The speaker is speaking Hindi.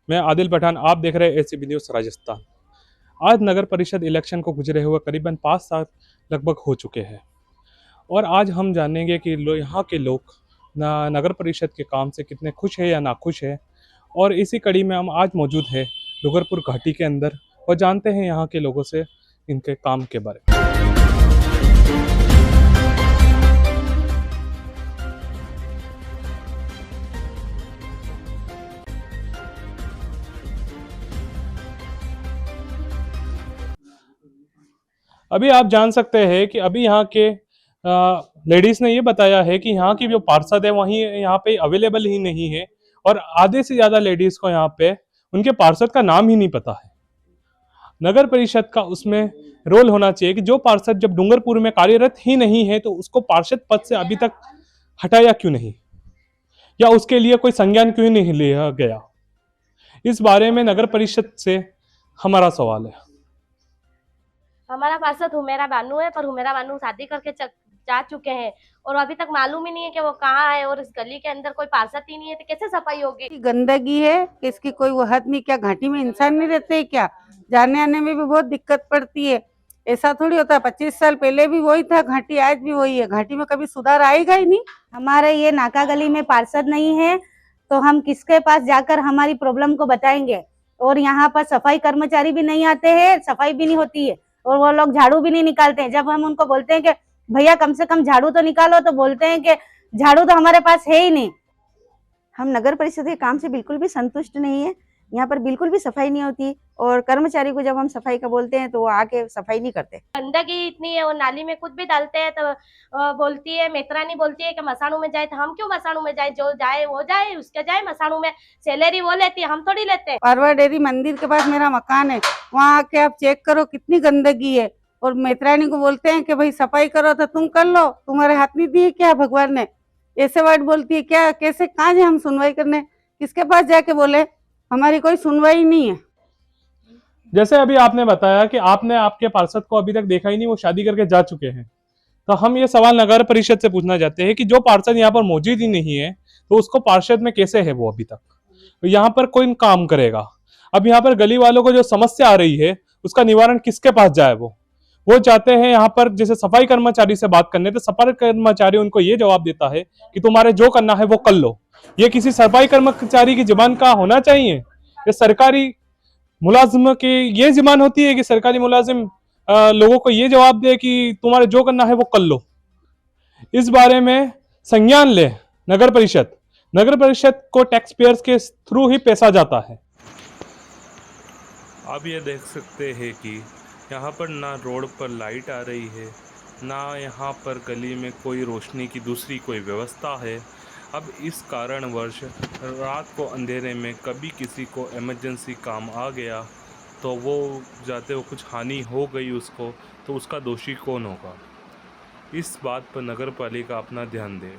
मैं आदिल पठान, आप देख रहे हैं एसीबी न्यूज़ राजस्थान। आज नगर परिषद इलेक्शन को गुजरे हुए करीबन 5 साल लगभग हो चुके हैं और आज हम जानेंगे कि यहाँ के लोग नगर परिषद के काम से कितने खुश हैं या नाखुश हैं। और इसी कड़ी में हम आज मौजूद हैं डूंगरपुर घाटी के अंदर और जानते हैं यहाँ के लोगों से इनके काम के बारे में। अभी आप जान सकते हैं कि अभी यहाँ के लेडीज ने ये बताया है कि यहाँ की जो पार्षद है वहीं यहाँ पे अवेलेबल ही नहीं है और आधे से ज्यादा लेडीज को यहाँ पे उनके पार्षद का नाम ही नहीं पता है। नगर परिषद का उसमें रोल होना चाहिए कि जो पार्षद जब डूंगरपुर में कार्यरत ही नहीं है तो उसको पार्षद पद से अभी तक हटाया क्यों नहीं, या उसके लिए कोई संज्ञान क्यों नहीं लिया गया। इस बारे में नगर परिषद से हमारा सवाल है। हमारा पार्षद हुमेरा बानू है, पर हुमेरा बानू शादी करके जा चुके हैं और अभी तक मालूम ही नहीं है कि वो कहाँ है और इस गली के अंदर कोई पार्षद ही नहीं है तो कैसे सफाई होगी। गंदगी है कि इसकी कोई वो हद नहीं। क्या घाटी में इंसान नहीं रहते क्या? जाने आने में भी बहुत दिक्कत पड़ती है। ऐसा थोड़ी होता है, 25 साल पहले भी वही था घाटी, आज भी वही है। घाटी में कभी सुधार आएगा ही नहीं। हमारे ये नाका गली में पार्षद नहीं है तो हम किसके पास जाकर हमारी प्रॉब्लम को बताएंगे। और यहाँ पर सफाई कर्मचारी भी नहीं आते हैं, सफाई भी नहीं होती है और वो लोग झाड़ू भी नहीं निकालते हैं। जब हम उनको बोलते हैं कि भैया कम से कम झाड़ू तो निकालो, तो बोलते हैं कि झाड़ू तो हमारे पास है ही नहीं। हम नगर परिषद के काम से बिल्कुल भी संतुष्ट नहीं है। यहाँ पर बिल्कुल भी सफाई नहीं होती और कर्मचारी को जब हम सफाई का बोलते हैं तो वो आके सफाई नहीं करते। गंदगी इतनी है और नाली में कुछ भी डालते हैं तो बोलती है मेतरानी बोलती है कि मसाणु में जाए, तो हम क्यों मसाणु में जाए? जो जाए वो जाए, उसके जाए मसाणु में। सैलरी वो लेती है, हम थोड़ी लेते हैं। पारवा डेयरी मंदिर के पास मेरा मकान है, वहाँ आके आप चेक करो कितनी गंदगी है। और मेतरानी को बोलते हैं कि भाई सफाई करो तो तुम कर लो, तुम्हारे हाथ नहीं दिए क्या भगवान ने? ऐसे वर्ड बोलती है क्या? कैसे कहाँ जाए हम सुनवाई करने? किसके पास जाके बोले? हमारी कोई सुनवाई नहीं है। जैसे अभी आपने बताया कि आपने आपके पार्षद को अभी तक देखा ही नहीं, वो शादी करके जा चुके हैं, तो हम ये सवाल नगर परिषद से पूछना चाहते हैं कि जो पार्षद यहाँ पर मौजूद ही नहीं है तो उसको पार्षद में कैसे है वो अभी तक? तो यहाँ पर कोई काम करेगा? अब यहाँ पर गली वालों को जो समस्या आ रही है उसका निवारण किसके पास जाए? वो चाहते हैं यहाँ पर जैसे सफाई कर्मचारी से बात करने, तो सफाई कर्मचारी उनको ये जवाब देता है कि तुम्हारे जो करना है वो कर लो। ये किसी सफाई कर्मचारी की जुबान का होना चाहिए? ये सरकारी मुलाजिम की ये जुबान होती है कि सरकारी मुलाजिम लोगों को ये जवाब दे कि तुम्हारे जो करना है वो कर लो? इस बारे में संज्ञान ले नगर परिषद। नगर परिषद को टैक्स पेयर्स के थ्रू ही पैसा जाता है। आप ये देख सकते हैं कि यहाँ पर ना रोड पर लाइट आ रही है, ना यहाँ पर गली में कोई रोशनी की दूसरी कोई व्यवस्था है। अब इस कारणवश रात को अंधेरे में कभी किसी को इमरजेंसी काम आ गया तो वो जाते वो कुछ हानि हो गई उसको, तो उसका दोषी कौन होगा? इस बात पर नगर पालिका अपना ध्यान दे।